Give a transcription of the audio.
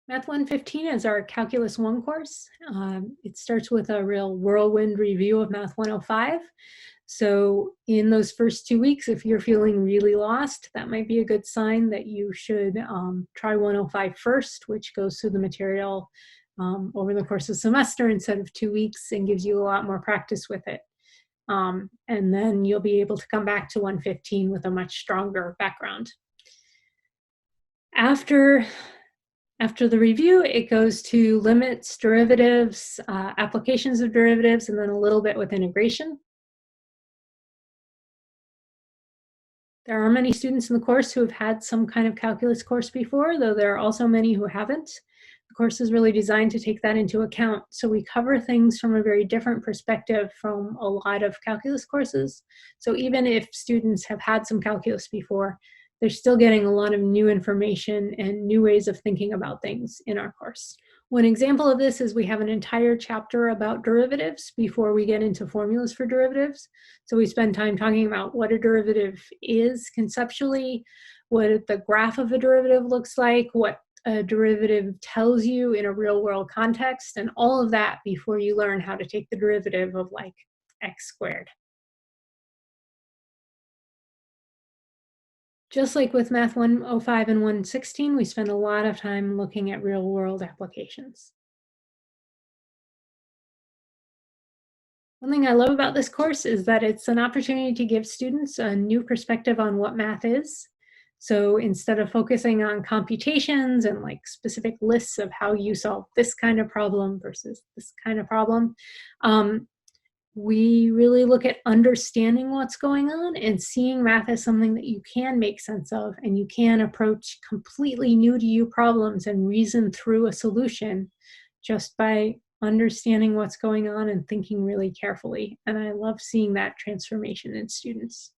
Math 115 is our Calculus 1 course. It starts with a real whirlwind review of Math 105. So in those first 2 weeks, if you're feeling really lost, that might be a good sign that you should try 105 first, which goes through the material over the course of the semester instead of 2 weeks and gives you a lot more practice with it. And then you'll be able to come back to 115 with a much stronger background. After the review, it goes to limits, derivatives, applications of derivatives, and then a little bit with integration. There are many students in the course who have had some kind of calculus course before, though there are also many who haven't. The course is really designed to take that into account. So we cover things from a very different perspective from a lot of calculus courses. So even if students have had some calculus before, they're still getting a lot of new information and new ways of thinking about things in our course. One example of this is we have an entire chapter about derivatives before we get into formulas for derivatives. So we spend time talking about what a derivative is conceptually, what the graph of a derivative looks like, what a derivative tells you in a real world context, and all of that before you learn how to take the derivative of like x squared. Just like with Math 105 and 116, we spend a lot of time looking at real world applications. One thing I love about this course is that it's an opportunity to give students a new perspective on what math is. So instead of focusing on computations and like specific lists of how you solve this kind of problem versus this kind of problem, we really look at understanding what's going on and seeing math as something that you can make sense of, and you can approach completely new to you problems and reason through a solution just by understanding what's going on and thinking really carefully. And I love seeing that transformation in students.